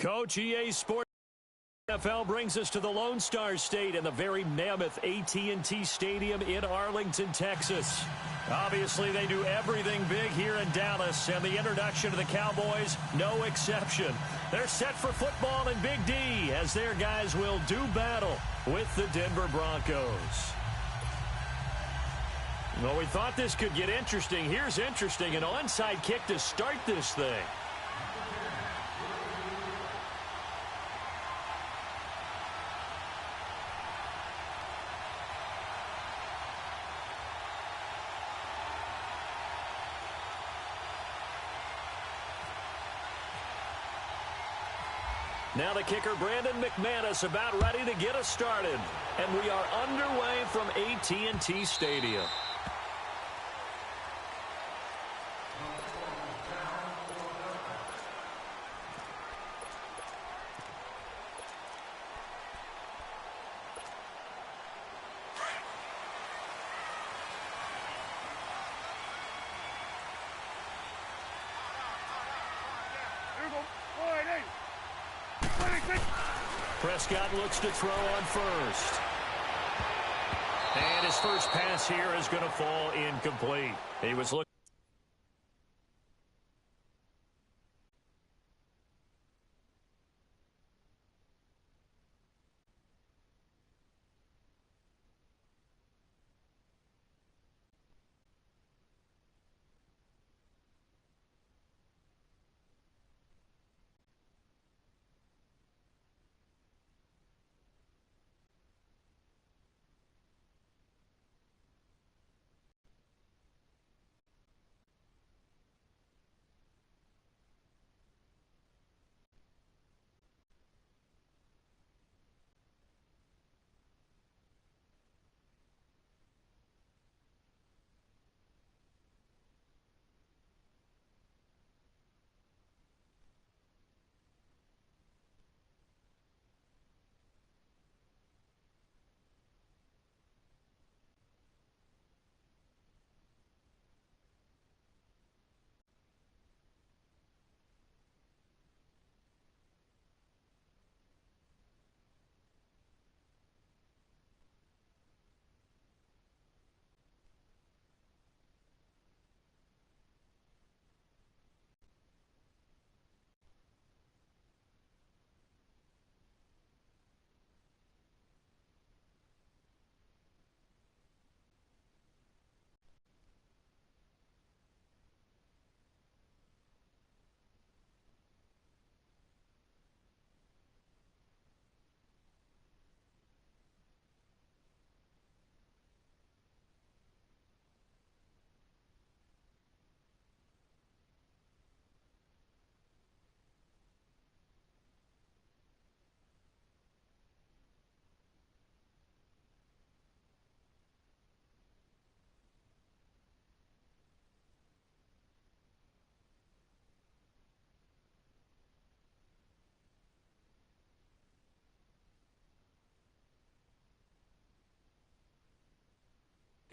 Coach, EA Sports NFL brings us to the Lone Star State and the very mammoth AT&T Stadium in Arlington, Texas. Obviously, they do everything big here in Dallas, and the introduction to the Cowboys, no exception. They're set for football in Big D as their guys will do battle with the Denver Broncos. Well, we thought this could get interesting. Here's interesting, an onside kick to start this thing. Now the kicker, Brandon McManus, about ready to get us started. And we are underway from AT&T Stadium. Prescott looks to throw on first. And his first pass here is going to fall incomplete. He was looking.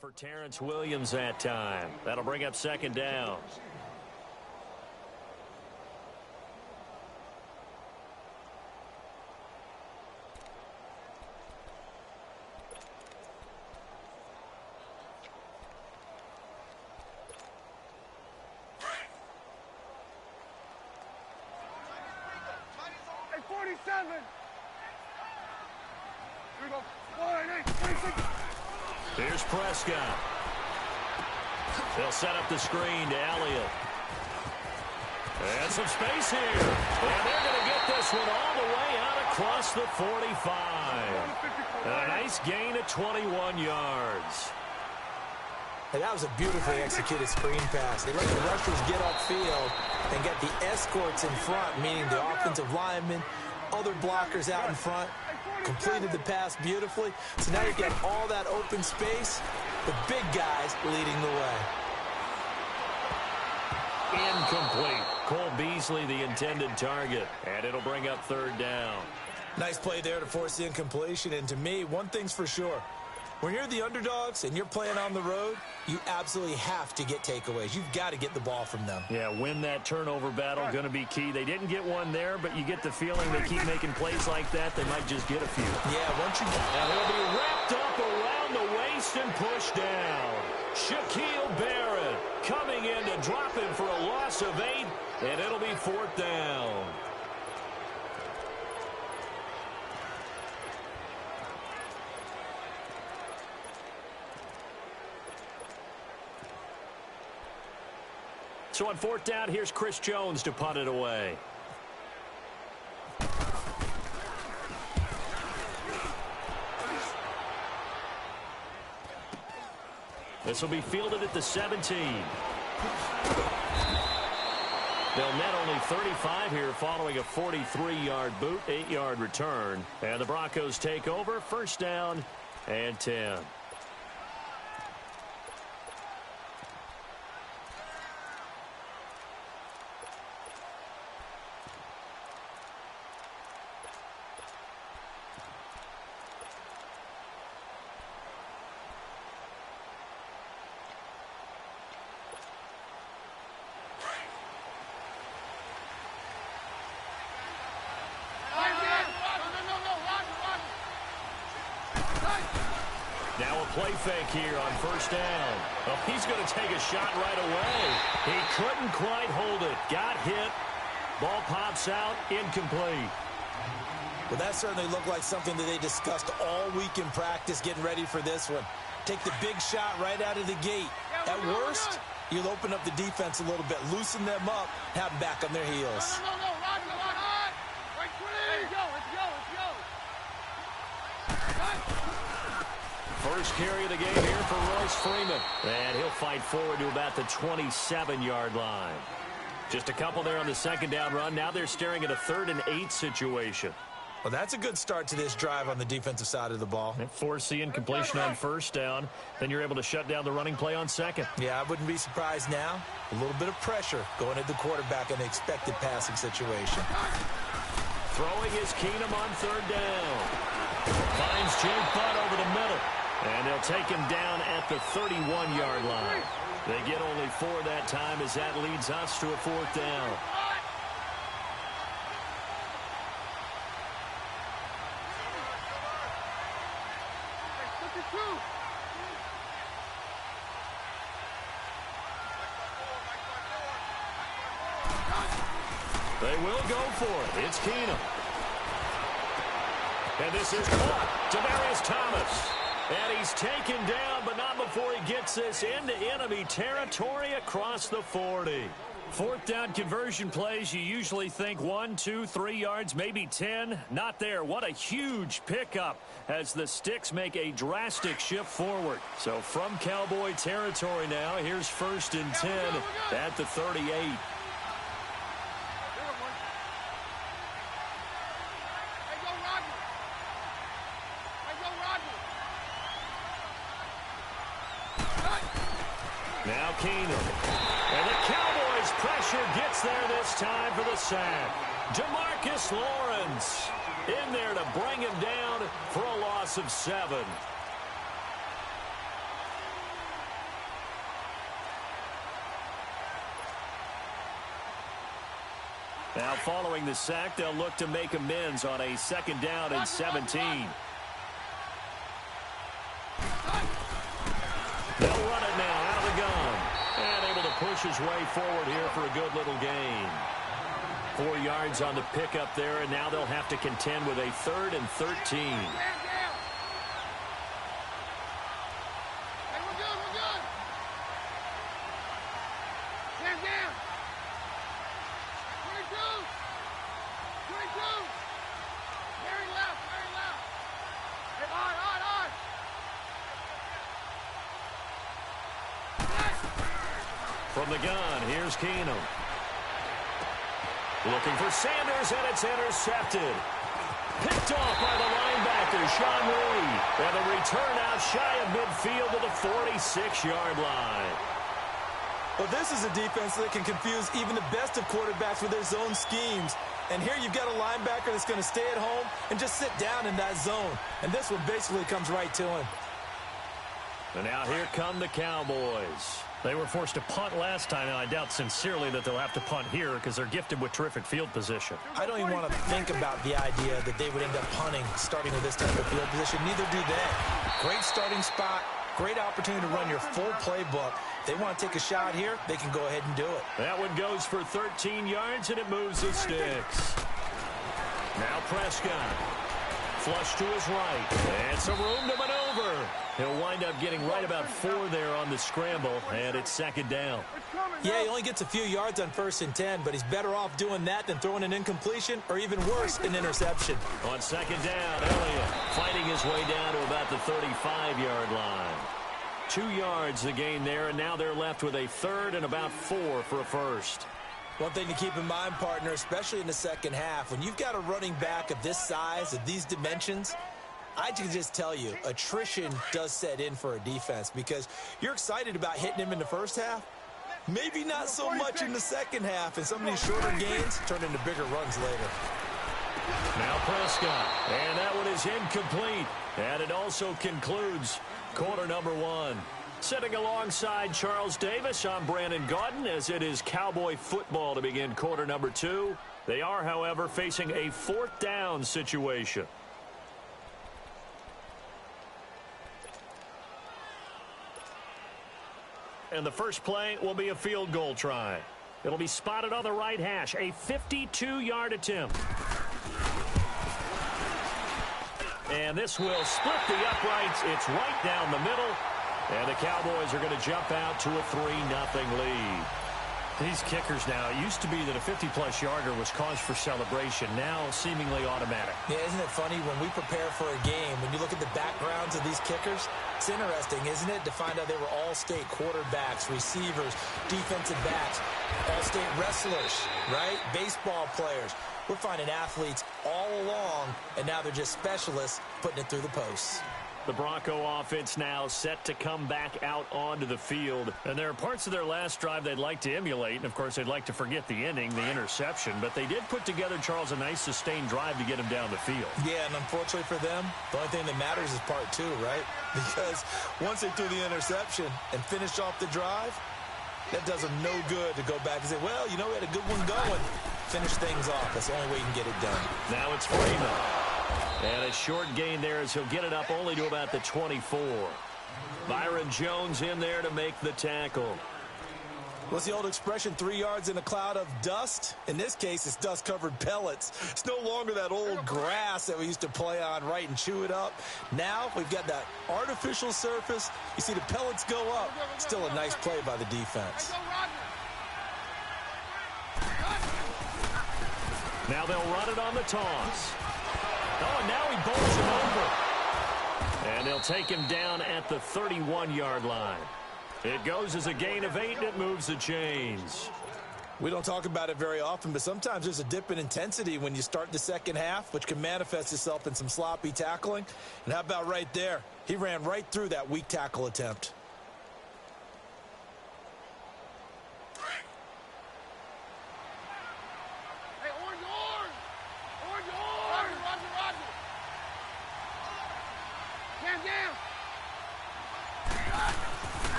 For Terrence Williams that time. That'll bring up second down. Hey, 47. Here we go. 46. Here's Prescott. They'll set up the screen to Elliott. And some space here. And they're going to get this one all the way out across the 45. A nice gain of 21 yards. Hey, that was a beautifully executed screen pass. They let the rushers get upfield and get the escorts in front, meaning the offensive linemen, other blockers out in front. Completed the pass beautifully. So now you get all that open space, the big guys leading the way. Incomplete. Cole Beasley, the intended target. And it'll bring up third down. Nice play there to force the incompletion. And to me, one thing's for sure. When you're the underdogs and you're playing on the road, you absolutely have to get takeaways. You've got to get the ball from them. Yeah, win that turnover battle, going to be key. They didn't get one there, but you get the feeling they keep making plays like that, they might just get a few. Yeah, once you... Now he'll be wrapped up around the waist and pushed down. Shaquille Barrett coming in to drop him for a loss of 8, and it'll be 4th down. So on 4th down, here's Chris Jones to punt it away. This will be fielded at the 17. They'll net only 35 here following a 43-yard boot, 8-yard return. And the Broncos take over, 1st down and 10. Now a play fake here on 1st down. Oh, he's going to take a shot right away. He couldn't quite hold it. Got hit. Ball pops out. Incomplete. Well, that certainly looked like something that they discussed all week in practice getting ready for this one. Take the big shot right out of the gate. At worst, you'll open up the defense a little bit, loosen them up, have them back on their heels. First carry of the game here for Royce Freeman. And he'll fight forward to about the 27-yard line. Just a couple there on the 2nd down run. Now they're staring at a 3rd and 8 situation. Well, that's a good start to this drive on the defensive side of the ball. And force the incompletion on 1st down. Then you're able to shut down the running play on 2nd. Yeah, I wouldn't be surprised now. A little bit of pressure going at the quarterback in the expected passing situation. Throwing is Keenum on 3rd down. Finds Jake Butt over the middle. And they'll take him down at the 31-yard line. They get only 4 that time as that leads us to a 4th down. They will go for it. It's Keenum. And this is caught. Demaryius Thomas. And he's taken down, but not before he gets this into enemy territory across the 40. 4th down conversion plays, you usually think 1, 2, 3 yards, maybe 10. Not there. What a huge pickup as the Sticks make a drastic shift forward. So from Cowboy territory now, here's 1st and 10 at the 38. Now Keenum. And the Cowboys pressure gets there this time for the sack. Demarcus Lawrence in there to bring him down for a loss of 7. Now following the sack, they'll look to make amends on a 2nd down and 17. They'll run it now out of the gun. And able to push his way forward here for a good little gain. 4 yards on the pickup there, and now they'll have to contend with a 3rd and 13. From the gun, here's Keenum. Looking for Sanders, and it's intercepted. Picked off by the linebacker, Sean Reed. And the return out shy of midfield to the 46-yard line. Well, this is a defense that can confuse even the best of quarterbacks with their zone schemes. And here you've got a linebacker that's going to stay at home and just sit down in that zone. And this one basically comes right to him. And now here come the Cowboys. They were forced to punt last time, and I doubt sincerely that they'll have to punt here because they're gifted with terrific field position. I don't even want to think about the idea that they would end up punting starting with this type of field position. Neither do they. Great starting spot, great opportunity to run your full playbook. They want to take a shot here, they can go ahead and do it. That one goes for 13 yards, and it moves the sticks. Now Prescott. Flush to his right. And some room to maneuver. He'll wind up getting right about 4 there on the scramble, and it's second down. Yeah, he only gets a few yards on 1st and 10, but he's better off doing that than throwing an incompletion or even worse, an interception. On second down, Elliott fighting his way down to about the 35-yard line. 2 yards the gain there, and now they're left with a 3rd and about 4 for a first. One thing to keep in mind, partner, especially in the second half, when you've got a running back of this size, of these dimensions, I can just tell you, attrition does set in for a defense because you're excited about hitting him in the first half. Maybe not so much in the second half, and some of these shorter gains turn into bigger runs later. Now Prescott, and that one is incomplete. And it also concludes quarter number 1. Sitting alongside Charles Davis, I'm Brandon Gaudin as it is Cowboy football to begin quarter number 2. They are, however, facing a 4th down situation. And the first play will be a field goal try. It'll be spotted on the right hash, a 52-yard attempt. And this will split the uprights. It's right down the middle. And the Cowboys are going to jump out to a 3-0 lead. These kickers now, it used to be that a 50-plus yarder was cause for celebration. Now seemingly automatic. Yeah, isn't it funny when we prepare for a game, when you look at the backgrounds of these kickers, it's interesting, isn't it, to find out they were all-state quarterbacks, receivers, defensive backs, all-state wrestlers, right? Baseball players. We're finding athletes all along, and now they're just specialists putting it through the posts. The Bronco offense now set to come back out onto the field. And there are parts of their last drive they'd like to emulate. And, of course, they'd like to forget the ending, the interception. But they did put together, Charles, a nice sustained drive to get him down the field. Yeah, and unfortunately for them, the only thing that matters is part 2, right? Because once they threw the interception and finished off the drive, that does them no good to go back and say, well, you know, we had a good one going. Finish things off. That's the only way you can get it done. Now it's Freeman. And a short gain there as he'll get it up only to about the 24. Byron Jones in there to make the tackle. What's the old expression, 3 yards in a cloud of dust? In this case, it's dust-covered pellets. It's no longer that old grass that we used to play on, right, and chew it up. Now we've got that artificial surface. You see the pellets go up. Still a nice play by the defense. Now they'll run it on the toss. Oh, and now he bowls him over. And they'll take him down at the 31-yard line. It goes as a gain of 8, and it moves the chains. We don't talk about it very often, but sometimes there's a dip in intensity when you start the second half, which can manifest itself in some sloppy tackling. And how about right there? He ran right through that weak tackle attempt.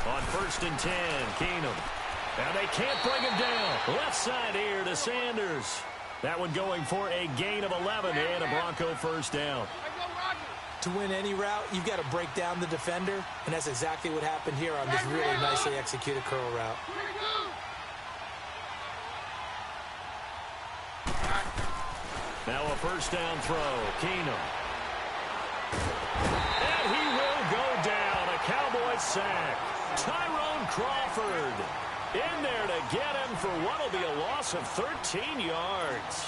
On 1st and 10, Keenum. Now they can't bring him down. Left side here to Sanders. That one going for a gain of 11 and a Bronco first down. To win any route, you've got to break down the defender, and that's exactly what happened here on this really nicely executed curl route. Now a first down throw. Keenum. And he will go down. A Cowboy sack. Tyrone Crawford in there to get him for what will be a loss of 13 yards.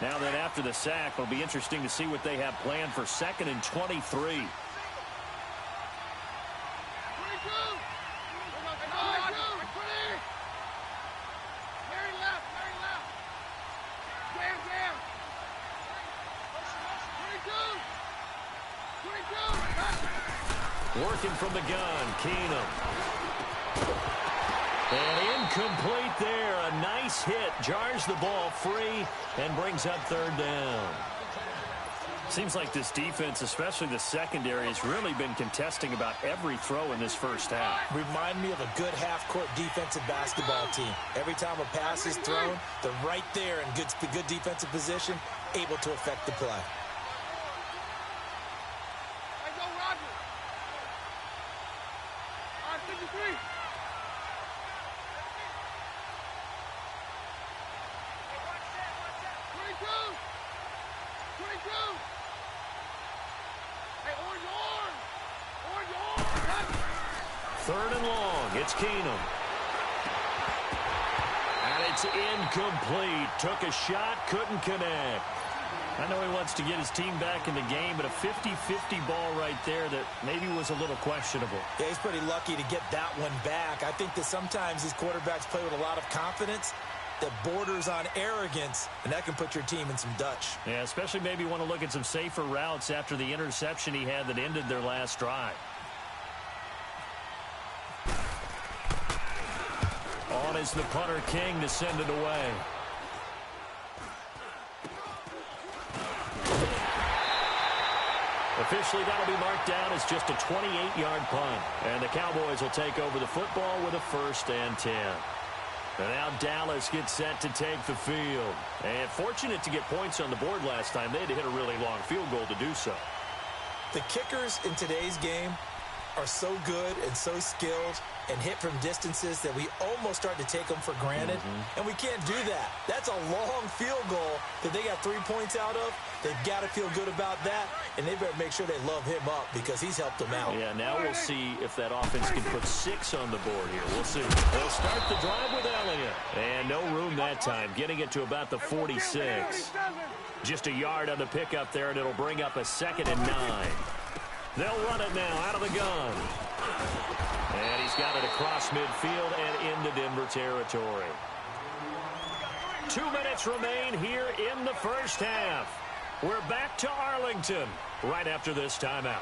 Now that after the sack, it'll be interesting to see what they have planned for 2nd and 23. Working from the gun, Keenum. And incomplete there. A nice hit. Jars the ball free and brings up 3rd down. Seems like this defense, especially the secondary, has really been contesting about every throw in this first half. Remind me of a good half-court defensive basketball team. Every time a pass is thrown, they're right there in good defensive position, able to affect the play. Hey, go, Roger. All right, 53. Third and long. It's Keenum. And it's incomplete. Took a shot, couldn't connect. I know he wants to get his team back in the game, but a 50-50 ball right there that maybe was a little questionable. Yeah, he's pretty lucky to get that one back. I think that sometimes these quarterbacks play with a lot of confidence that borders on arrogance, and that can put your team in some Dutch. Yeah, especially maybe want to look at some safer routes after the interception he had that ended their last drive. On is the punter King to send it away. Officially, that'll be marked down as just a 28-yard punt. And the Cowboys will take over the football with a 1st and 10. And now Dallas gets set to take the field. And fortunate to get points on the board last time. They had to hit a really long field goal to do so. The kickers in today's game are so good and so skilled and hit from distances that we almost start to take them for granted. And we can't do that. That's a long field goal that they got 3 points out of. They've got to feel good about that, and they better make sure they love him up because he's helped them out. Yeah, now we'll see if that offense can put 6 on the board here. We'll see. They'll start the drive with Elliott. And no room that time, getting it to about the 46. Just a yard on the pickup there, and it'll bring up a 2nd and 9. They'll run it now out of the gun. And he's got it across midfield and into Denver territory. 2 minutes remain here in the first half. We're back to Arlington right after this timeout.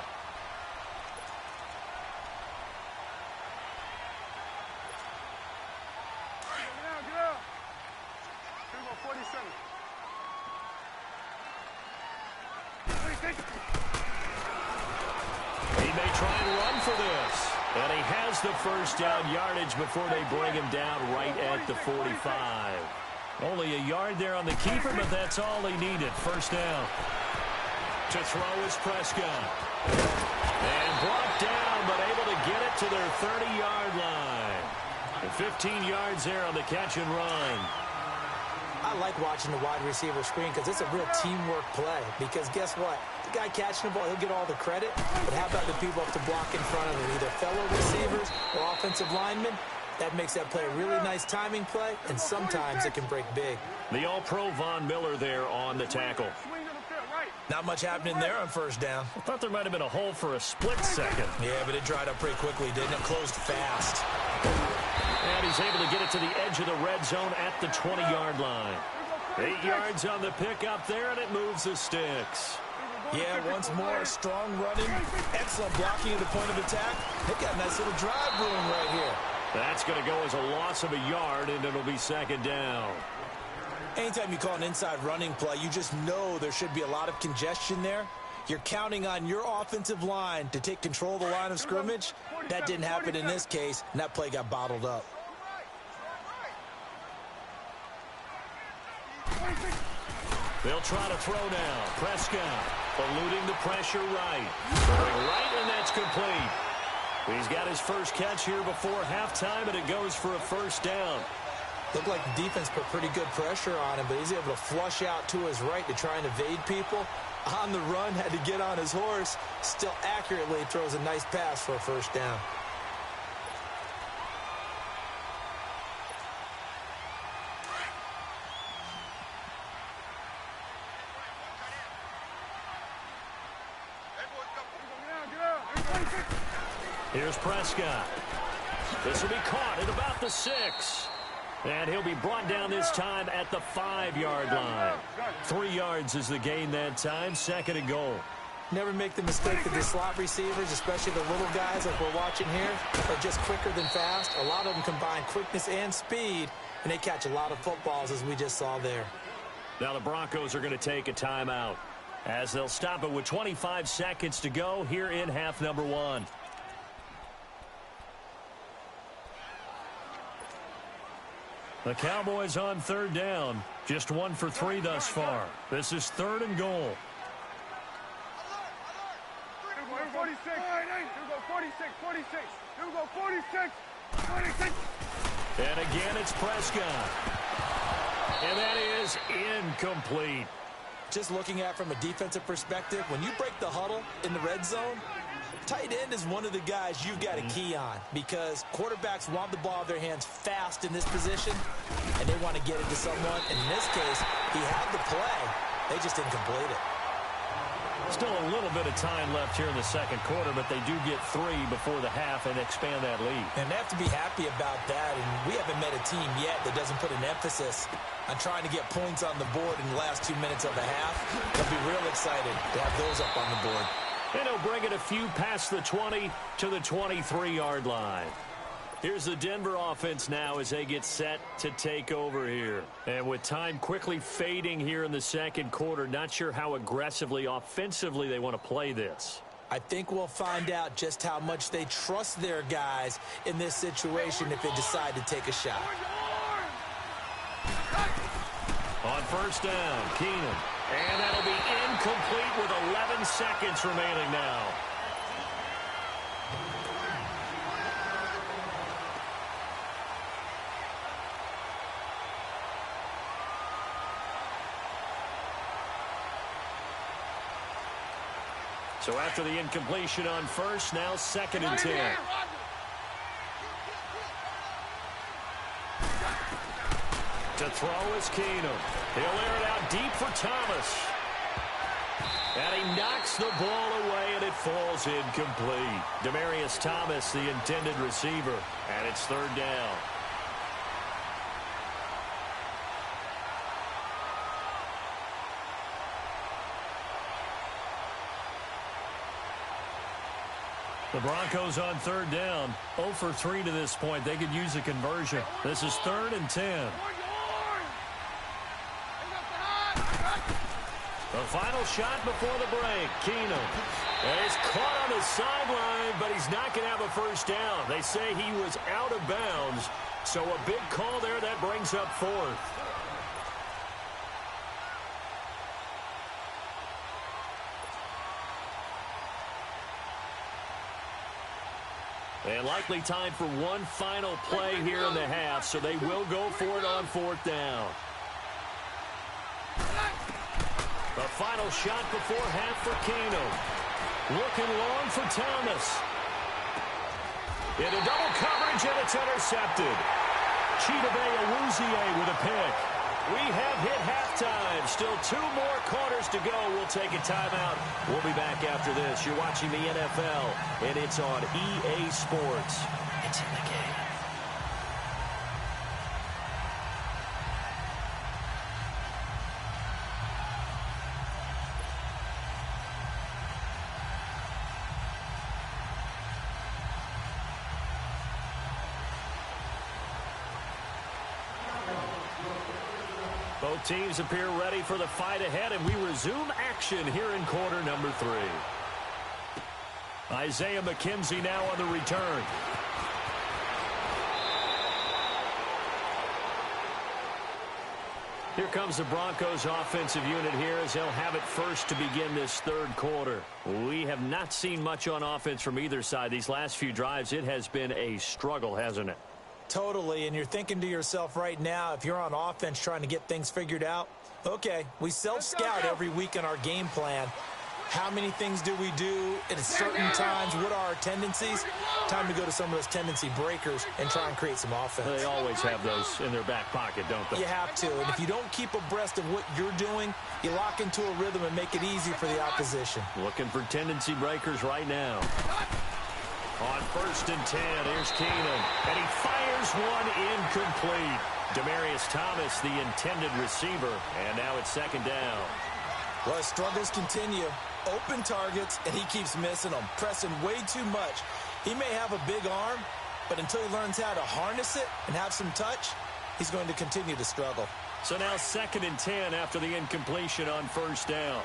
Get out. Here we go, 47. He may try and run for this. And he has the first down yardage before they bring him down right at the 45. Only a yard there on the keeper, but that's all he needed. First down. To throw is Prescott. And brought down, but able to get it to their 30-yard line. And 15 yards there on the catch and run. I like watching the wide receiver screen because it's a real teamwork play. Because guess what? The guy catching the ball, he'll get all the credit. But how about the people up to block in front of him? Either fellow receivers or offensive linemen. That makes that play a really nice timing play, and sometimes it can break big. The All-Pro Von Miller there on the tackle. Not much happening there on first down. I thought there might have been a hole for a split second. Yeah, but it dried up pretty quickly, didn't it? Closed fast. And he's able to get it to the edge of the red zone at the 20-yard line. 8 yards on the pickup there, and it moves the sticks. Yeah, once more, strong running, excellent blocking at the point of attack. They got a nice little drive brewing right here. That's going to go as a loss of a yard, and it'll be 2nd down. Anytime you call an inside running play, you just know there should be a lot of congestion there. You're counting on your offensive line to take control of the line of scrimmage. That didn't happen in this case, and that play got bottled up. They'll try to throw now. Prescott eluding the pressure right. Throwing right, and that's complete. He's got his first catch here before halftime, and it goes for a first down. Looked like the defense put pretty good pressure on him, but he's able to flush out to his right to try and evade people. On the run, had to get on his horse. Still accurately throws a nice pass for a first down. Here's Prescott. This will be caught at about the 6. And he'll be brought down this time at the 5-yard line. 3 yards is the gain that time. 2nd and goal. Never make the mistake that the slot receivers, especially the little guys like we're watching here, are just quicker than fast. A lot of them combine quickness and speed, and they catch a lot of footballs, as we just saw there. Now the Broncos are going to take a timeout. as they'll stop it with 25 seconds to go here in half number 1. The Cowboys on third down. Just 1 for 3 thus far. This is 3rd and goal. 46. 46. 46. 46. 46. And again, it's Prescott. And that is incomplete. Just looking at it from a defensive perspective, when you break the huddle in the red zone, tight end is one of the guys you've got to key on because quarterbacks want the ball in their hands fast in this position, and they want to get it to someone. And in this case, he had the play. They just didn't complete it. Still a little bit of time left here in the second quarter, but they do get 3 before the half and expand that lead. And they have to be happy about that, and we haven't met a team yet that doesn't put an emphasis on trying to get points on the board in the last 2 minutes of the half. They'll be real excited to have those up on the board. And he'll bring it a few past the 20 to the 23-yard line. Here's the Denver offense now as they get set to take over here. And with time quickly fading here in the second quarter, not sure how aggressively, offensively they want to play this. I think we'll find out just how much they trust their guys in this situation if they decide to take a shot. On first down, Keenan. And that'll be incomplete with 11 seconds remaining now. So after the incompletion on first, now 2nd and 10. To throw is Keenum. He'll air it out deep for Thomas. And he knocks the ball away, and it falls incomplete. Demaryius Thomas, the intended receiver, and it's 3rd down. The Broncos on 3rd down, 0 for 3 to this point. They could use a conversion. This is 3rd and 10. The final shot before the break, Keenum. And he's caught on the sideline, but he's not going to have a first down. They say he was out of bounds, so a big call there that brings up 4th. And likely time for one final play here in the half, so they will go for it on 4th down. The final shot before half for Keenum. Looking long for Thomas. Into double coverage, and it's intercepted. Chidobe Awuzie with a pick. We have hit halftime. Still 2 more quarters to go. We'll take a timeout. We'll be back after this. You're watching the NFL, and it's on EA Sports. It's in the game. Both teams appear ready for the fight ahead, and we resume action here in quarter number 3. Isaiah McKenzie now on the return. Here comes the Broncos offensive unit here as they'll have it first to begin this 3rd quarter. We have not seen much on offense from either side. These last few drives, it has been a struggle, hasn't it? Totally, and you're thinking to yourself right now, if you're on offense trying to get things figured out, okay, we self-scout every week in our game plan. How many things do we do at certain times? What are our tendencies? Time to go to some of those tendency breakers and try and create some offense. They always have those in their back pocket, don't they? You have to, and if you don't keep abreast of what you're doing, you lock into a rhythm and make it easy for the opposition. Looking for tendency breakers right now. On 1st and 10, here's Keenum, and he fires one incomplete. Demaryius Thomas, the intended receiver, and now it's 2nd down. Well, his struggles continue. Open targets, and he keeps missing them, pressing way too much. He may have a big arm, but until he learns how to harness it and have some touch, he's going to continue to struggle. So now 2nd and 10 after the incompletion on 1st down.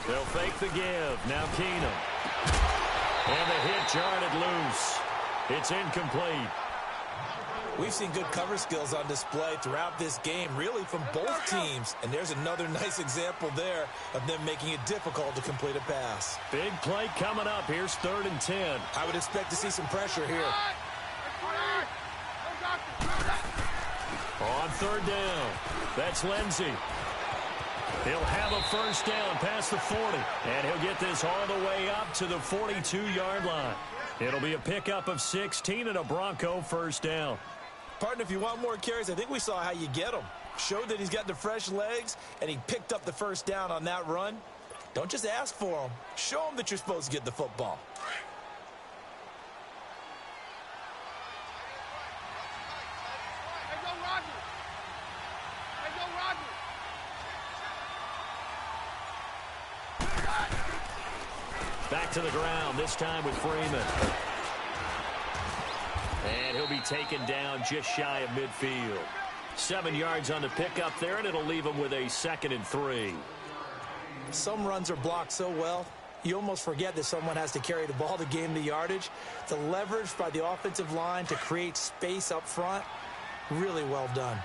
They'll fake the give. Now Keenum. And the hit jarred it loose. It's incomplete. We've seen good cover skills on display throughout this game, really from both teams. And there's another nice example there of them making it difficult to complete a pass. Big play coming up. Here's 3rd and 10. I would expect to see some pressure here. On 3rd down, that's Lindsey. He'll have a first down past the 40, and he'll get this all the way up to the 42-yard line. It'll be a pickup of 16 and a Bronco first down. Partner, if you want more carries, I think we saw how you get them. Showed that he's got the fresh legs, and he picked up the first down on that run. Don't just ask for them. Show them that you're supposed to get the football. Back to the ground, this time with Freeman. And he'll be taken down just shy of midfield. 7 yards on the pickup there, and it'll leave him with a 2nd and 3. Some runs are blocked so well, you almost forget that someone has to carry the ball to gain the yardage. The leverage by the offensive line to create space up front, really well done.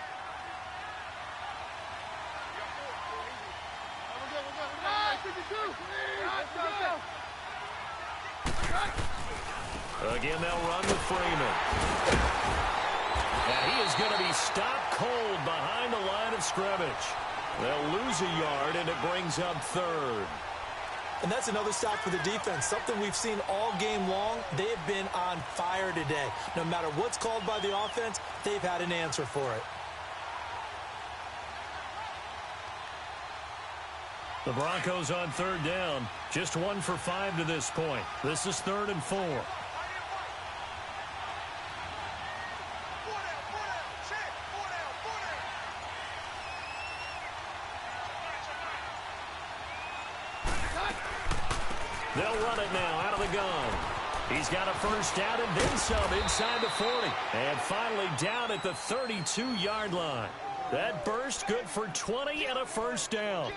Again, they'll run with Freeman. And he is going to be stopped cold behind the line of scrimmage. They'll lose a yard, and it brings up 3rd. And that's another stop for the defense, something we've seen all game long. They have been on fire today. No matter what's called by the offense, they've had an answer for it. The Broncos on 3rd down. Just 1 for 5 to this point. This is 3rd and 4. They'll run it now out of the gun. He's got a first down and then some inside the 40. And finally down at the 32-yard line. That burst good for 20 and a first down.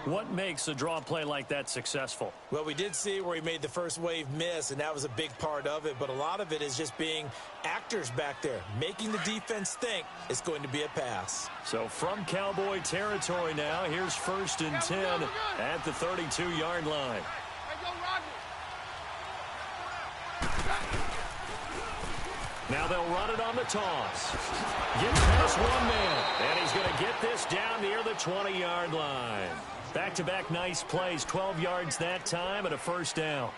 What makes a draw play like that successful? Well, we did see where he made the first wave miss, and that was a big part of it. But a lot of it is just being actors back there, making the defense think it's going to be a pass. So from Cowboy territory now, here's 1st and 10 at the 32-yard line. Now they'll run it on the toss. Get past one man, and he's going to get this down near the 20-yard line. Back-to-back nice plays, 12 yards that time and a first down.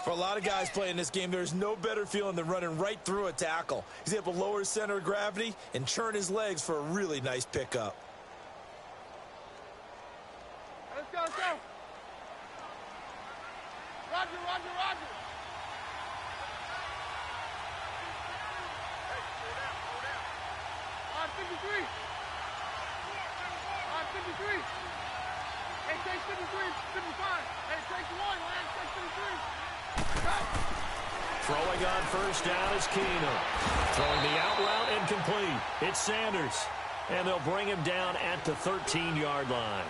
For a lot of guys playing this game, there's no better feeling than running right through a tackle. He's able to lower his center of gravity and turn his legs for a really nice pickup. Let's go, let's go. Roger, roger, roger. On 53. On 53. Hey, take 53, 55. Hey, take 1, man. Take 53. Go. Throwing on first down is Keenum. Throwing the out route incomplete. It's Sanders. And they'll bring him down at the 13-yard line.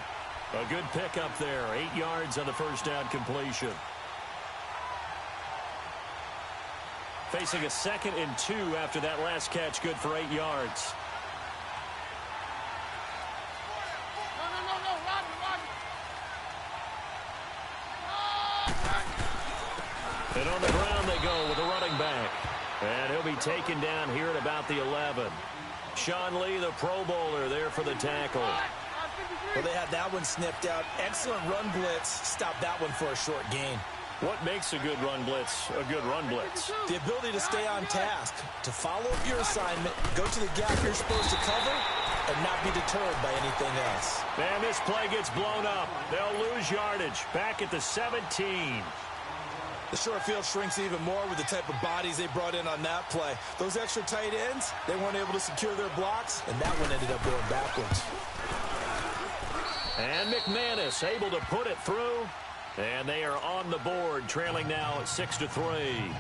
A good pickup there. 8 yards on the first down completion. Facing a 2nd and 2 after that last catch. Good for 8 yards. And on the ground they go with a running back. And he'll be taken down here at about the 11. Sean Lee, the Pro Bowler, there for the tackle. Well, they had that one snipped out. Excellent run blitz. Stopped that one for a short gain. What makes a good run blitz a good run blitz? The ability to stay on task, to follow up your assignment, go to the gap you're supposed to cover, and not be deterred by anything else. Man, this play gets blown up. They'll lose yardage. Back at the 17. The short field shrinks even more with the type of bodies they brought in on that play. Those extra tight ends, they weren't able to secure their blocks, and that one ended up going backwards. And McManus able to put it through. And they are on the board, trailing now at 6-3.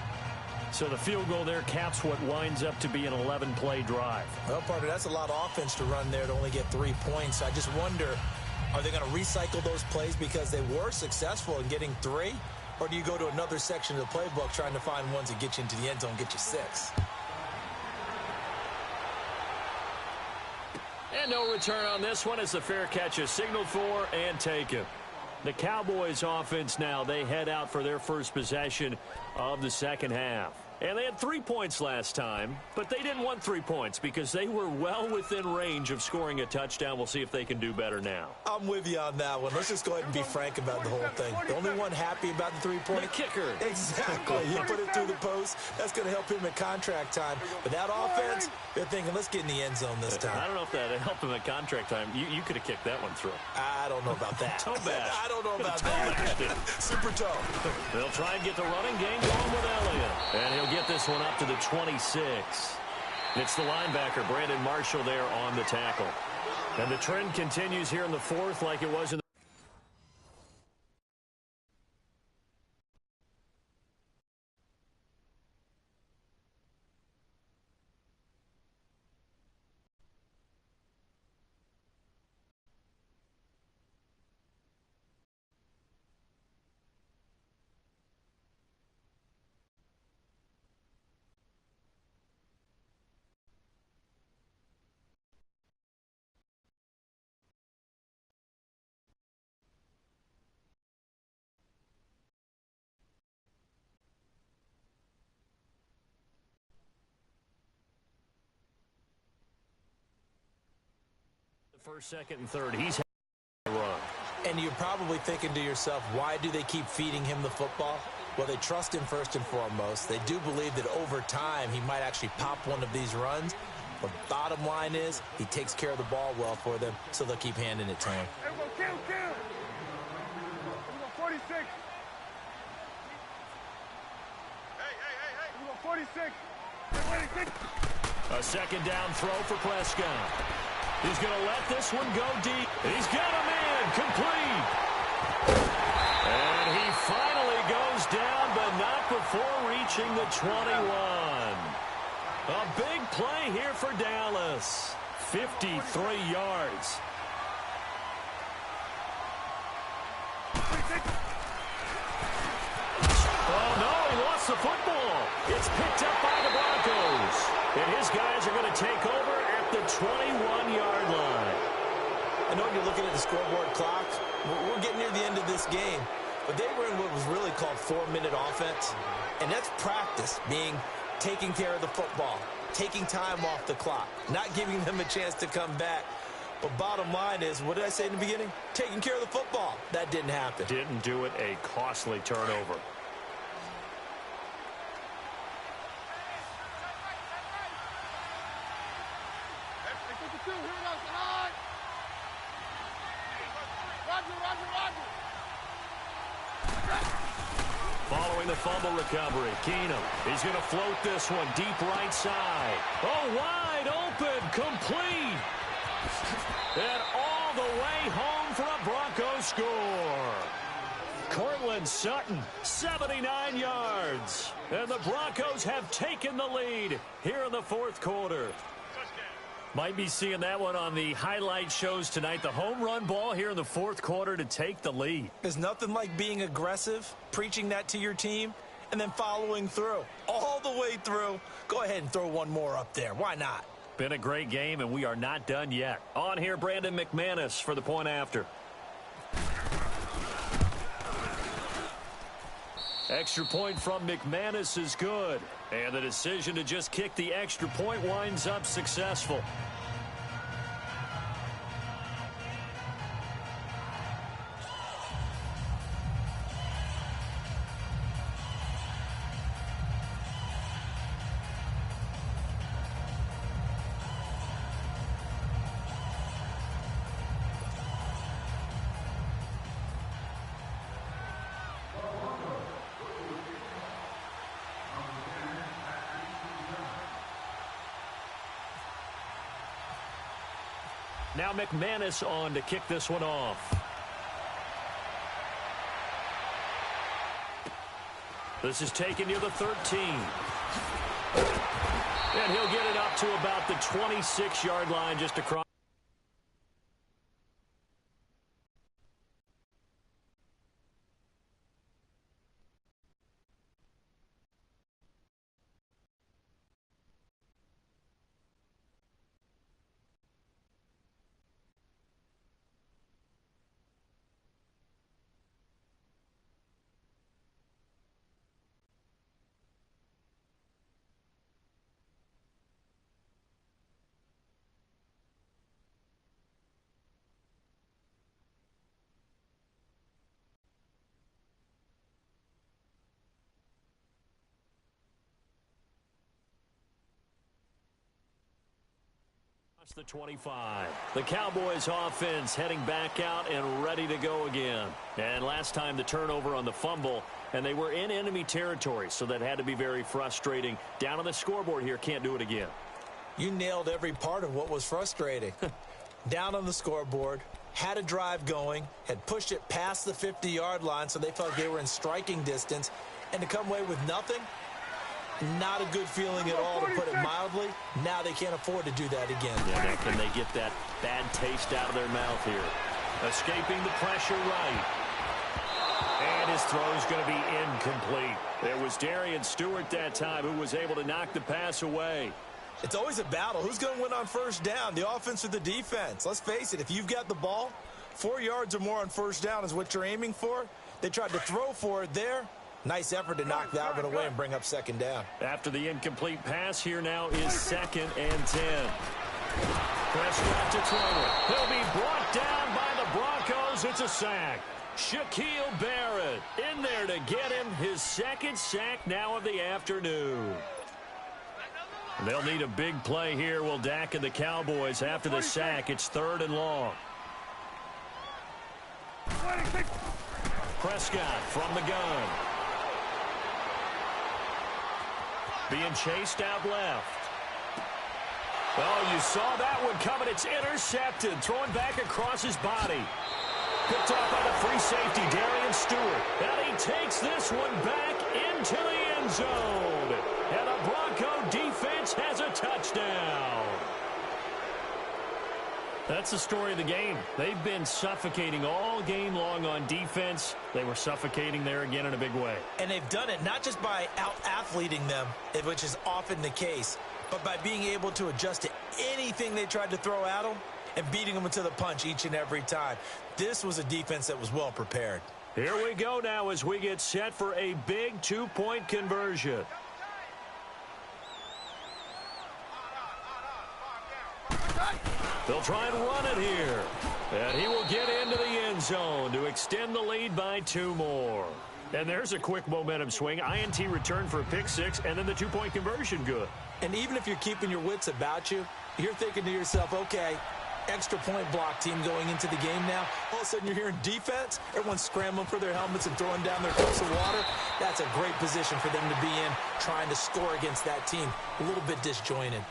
So the field goal there caps what winds up to be an 11-play drive. Well, partner, that's a lot of offense to run there to only get 3 points. I just wonder Are they going to recycle those plays because they were successful in getting 3? Or do you go to another section of the playbook trying to find ones that get you into the end zone and get you 6? And no return on this one as the fair catch is signaled for and taken. The Cowboys offense now, they head out for their first possession of the second half. And they had 3 points last time, but they didn't want 3 points because they were well within range of scoring a touchdown. We'll see if they can do better now. I'm with you on that one. Let's just go ahead and be frank about the whole thing. The only one happy about the 3-point? The kicker. Exactly. You put it through the post. That's going to help him at contract time. But that offense, they're thinking, let's get in the end zone this time. I don't know if that helped him at contract time. You could have kicked that one through. I don't know about that. Toe bash. I don't know about that. Super toe. They'll try and get the running game going with Elliott. And he'll get this one up to the 26. It's the linebacker, Brandon Marshall, there on the tackle. And the trend continues here in the fourth like it was in the first, second, and third. He's had a run. And you're probably thinking to yourself, why do they keep feeding him the football? Well, they trust him first and foremost. They do believe that over time he might actually pop one of these runs. But bottom line is he takes care of the ball well for them, so they'll keep handing it to him. Hey, we'll kill. We go 46. Hey. We go 46. Hey, 26. A second down throw for Prescott. He's going to let this one go deep. He's got a man complete. And he finally goes down, but not before reaching the 21. A big play here for Dallas. 53 yards. Oh, no, he lost the football. It's picked up by the Broncos. And his guys are going to take over at the 21-yard line. I know when you're looking at the scoreboard clock, we're getting near the end of this game. But they were in what was really called 4-minute offense. And that's practice, being taking care of the football, taking time off the clock, not giving them a chance to come back. But bottom line is, what did I say in the beginning? Taking care of the football. That didn't happen. Didn't do it. A costly turnover. Following the fumble recovery, Keenum. He's going to float this one deep right side. Oh, wide open, complete. And all the way home for a Broncos score. Cortland Sutton, 79 yards. And the Broncos have taken the lead here in the fourth quarter. Might be seeing that one on the highlight shows tonight. The home run ball here in the fourth quarter to take the lead. There's nothing like being aggressive, preaching that to your team, and then following through. All the way through. Go ahead and throw one more up there. Why not? Been a great game, and we are not done yet. On here, Brandon McManus for the point after. Extra point from McManus is good. And the decision to just kick the extra point winds up successful. Now McManus on to kick this one off. This is taken near the 13. And he'll get it up to about the 26-yard line just across. The 25. The Cowboys offense heading back out and ready to go again. And last time the turnover on the fumble, and they were in enemy territory, so that had to be very frustrating. Down on the scoreboard here, can't do it again. You nailed every part of what was frustrating. Down on the scoreboard, had a drive going, had pushed it past the 50-yard line so they felt like they were in striking distance, and to come away with nothing, not a good feeling at all, to put it mildly. Now they can't afford to do that again. Yeah, now can they get that bad taste out of their mouth here? Escaping the pressure right. And his throw is going to be incomplete. It was Darian Stewart that time who was able to knock the pass away. It's always a battle. Who's going to win on first down, the offense or the defense? Let's face it, if you've got the ball, 4 yards or more on first down is what you're aiming for. They tried to throw for it there. Nice effort to knock that one away and bring up second down. After the incomplete pass, here now is 2nd and 10. Prescott to throw it. He'll be brought down by the Broncos. It's a sack. Shaquille Barrett in there to get him his 2nd sack now of the afternoon. They'll need a big play here, will Dak and the Cowboys. After the sack, it's 3rd and long. Prescott from the gun. Being chased out left. Oh, you saw that one coming. It's intercepted. Throwing back across his body. Picked off by the free safety, Darian Stewart. And he takes this one back into the end zone. And the Bronco defense has a touchdown. That's the story of the game. They've been suffocating all game long on defense. They were suffocating there again in a big way. And they've done it not just by out-athleting them, which is often the case, but by being able to adjust to anything they tried to throw at them and beating them to the punch each and every time. This was a defense that was well prepared. Here we go now as we get set for a big 2-point conversion. They'll try and run it here. And he will get into the end zone to extend the lead by 2 more. And there's a quick momentum swing. INT return for a pick 6, and then the 2-point conversion good. And even if you're keeping your wits about you, you're thinking to yourself, okay, extra point block team going into the game now. All of a sudden you're hearing defense. Everyone's scrambling for their helmets and throwing down their cups of water. That's a great position for them to be in, trying to score against that team. A little bit disjointed.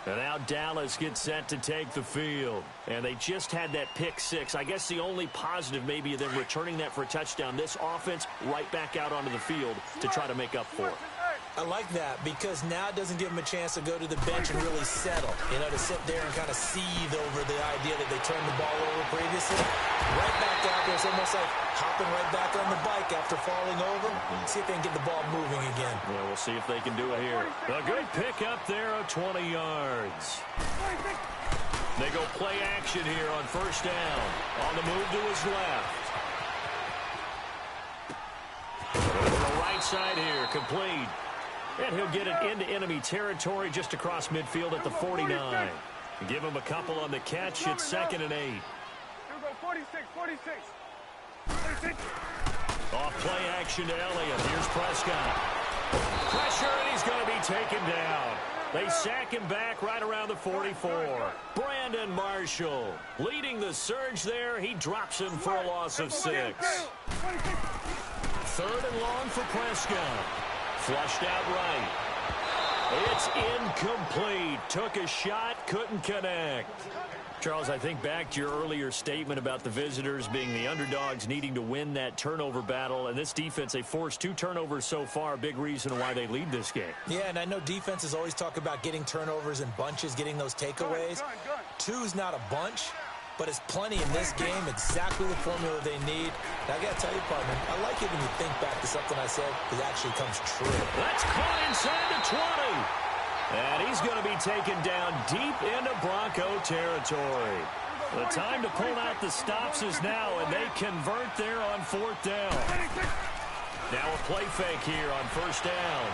And now Dallas gets set to take the field. And they just had that pick 6. I guess the only positive maybe of them returning that for a touchdown. This offense right back out onto the field to try to make up for it. I like that because now it doesn't give them a chance to go to the bench and really settle. You know, to sit there and kind of seethe over the idea that they turned the ball over previously. Right back out there. It's almost like hopping right back on the bike after falling over. See if they can get the ball moving again. Yeah, we'll see if they can do it here. A good pick up there of 20 yards. They go play action here on first down. On the move to his left. Over the right side here, complete. And he'll get it into enemy territory just across midfield at the 49. Give him a couple on the catch. It's 2nd and 8. Here we go, 46. Off play action to Elliott. Here's Prescott. Pressure, and he's going to be taken down. They sack him back right around the 44. Brandon Marshall leading the surge there. He drops him for a loss of 6. 3rd and long for Prescott. Flushed out right. It's incomplete. Took a shot, couldn't connect. Charles, I think back to your earlier statement about the visitors being the underdogs needing to win that turnover battle. And this defense, they forced 2 turnovers so far. A big reason why they lead this game. Yeah, and I know defenses always talk about getting turnovers in bunches, getting those takeaways. 2's not a bunch, but it's plenty in this game. Exactly the formula they need. And I got to tell you, partner, I like it when you think back to something I said that actually comes true. That's caught inside the 20. And he's going to be taken down deep into Bronco territory. The time to pull out the stops is now, and they convert there on 4th down. Now a play fake here on first down.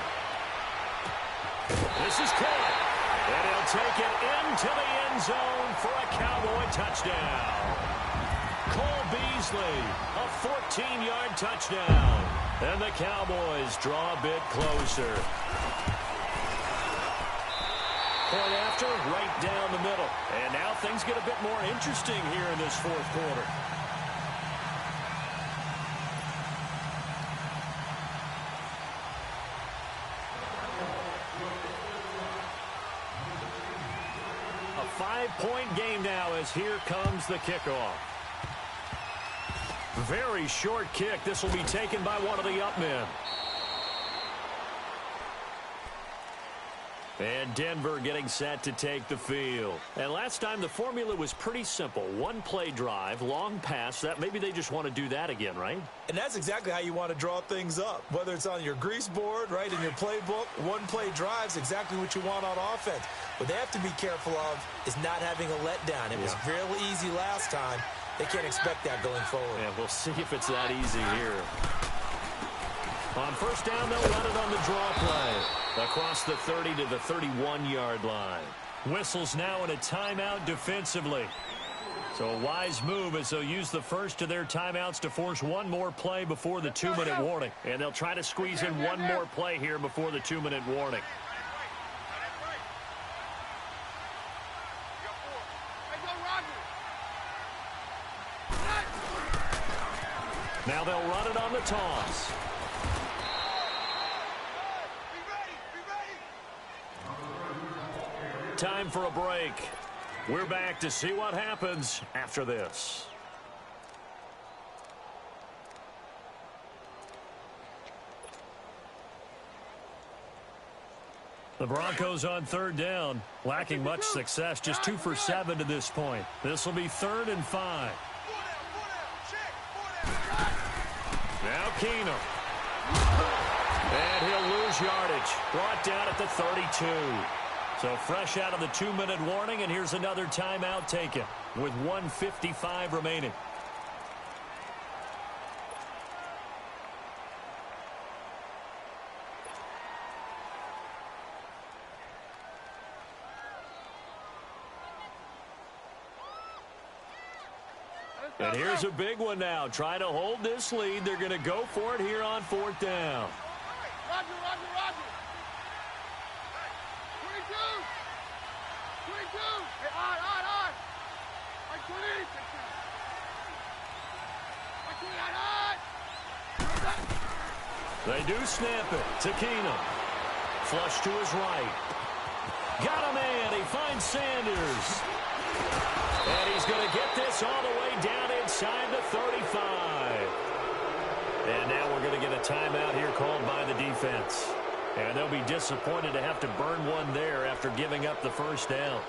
This is caught. And he'll take it into the end zone for a Cowboy touchdown. Cole Beasley, a 14-yard touchdown. And the Cowboys draw a bit closer. point after, right down the middle. And now things get a bit more interesting here in this fourth quarter. A 5-point game now as here comes the kickoff. Very short kick. This will be taken by one of the up men. And Denver getting set to take the field. And last time the formula was pretty simple. One play drive, long pass. That maybe they just want to do that again, right? And that's exactly how you want to draw things up. Whether it's on your grease board, right, in your playbook, one play drive's exactly what you want on offense. What they have to be careful of is not having a letdown. It was real easy last time. They can't expect that going forward. Yeah, we'll see if it's that easy here. On first down, they'll run it on the draw play. Across the 30 to the 31-yard line. Whistles now in a timeout defensively. So a wise move as they'll use the first of their timeouts to force one more play before the 2-minute warning. And they'll try to squeeze in one more play here before the 2-minute warning. Now they'll run it on the toss. Time for a break. We're back to see what happens after this. The Broncos on third down, lacking much success, just 2 for 7 to this point. This will be 3rd and 5. Now Keenum. And he'll lose yardage. Brought down at the 32. So fresh out of the 2-minute warning, and here's another timeout taken with 1:55 remaining. And here's a big one now. Trying to hold this lead. They're going to go for it here on 4th down. Roger. 22. Hey, on. Like 20. They do snap it to Keenum. Flush to his right. Got a man. He finds Sanders. And he's going to get this all the way down inside the 35. And now we're going to get a timeout here called by the defense. And they'll be disappointed to have to burn one there after giving up the first down.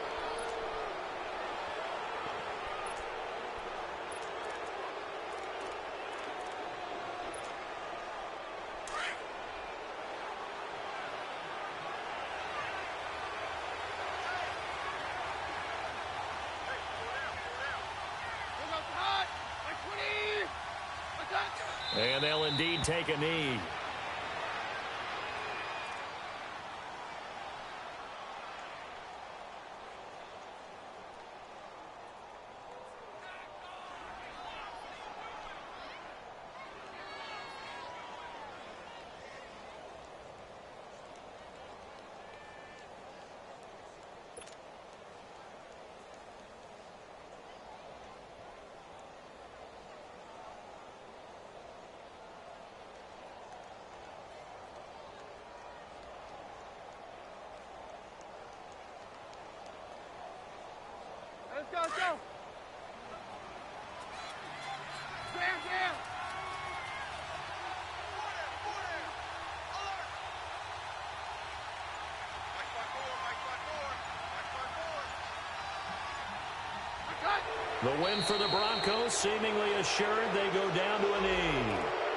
And they'll indeed take a knee. Let's go. Jam. The win for the Broncos, seemingly assured. They go down to a knee.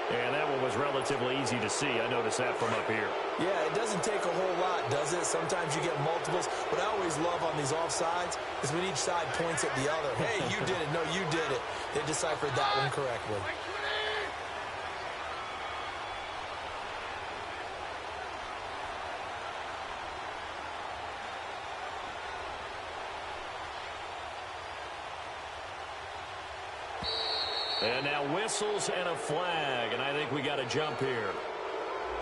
And that one was relatively easy to see. I noticed that from up here. Yeah, it doesn't take a whole lot, does it? Sometimes you get multiples. What I always love on these offsides is when each side points at the other. Hey, you did it. No, you did it. They deciphered that one correctly. And now whistles and a flag, and I think we got a jump here.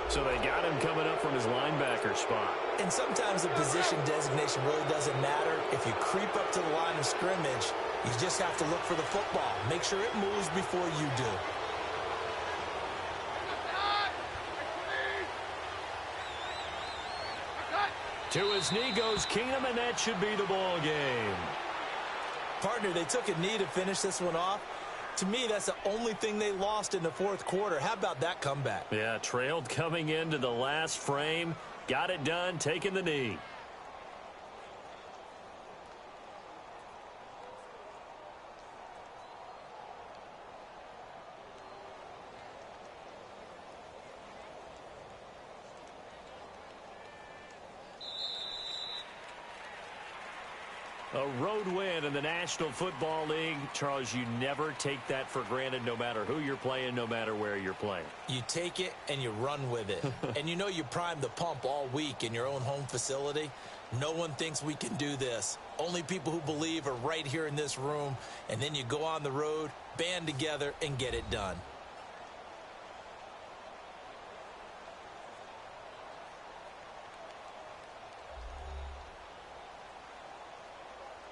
So they got him coming up from his linebacker spot. And sometimes the position designation really doesn't matter. If you creep up to the line of scrimmage, you just have to look for the football. Make sure it moves before you do. To his knee goes Keenum, and that should be the ball game. Partner, they took a knee to finish this one off. To me, that's the only thing they lost in the fourth quarter. How about that comeback? Yeah, trailed coming into the last frame. Got it done, taking the knee. A road win in the National Football League. Charles, you never take that for granted no matter who you're playing, no matter where you're playing. You take it and you run with it. And you know you primed the pump all week in your own home facility. No one thinks we can do this. Only people who believe are right here in this room. And then you go on the road, band together, and get it done.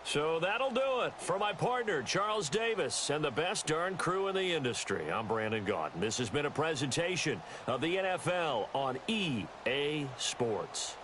So that'll do it for my partner, Charles Davis, and the best darn crew in the industry. I'm Brandon Gaudin. This has been a presentation of the NFL on EA Sports.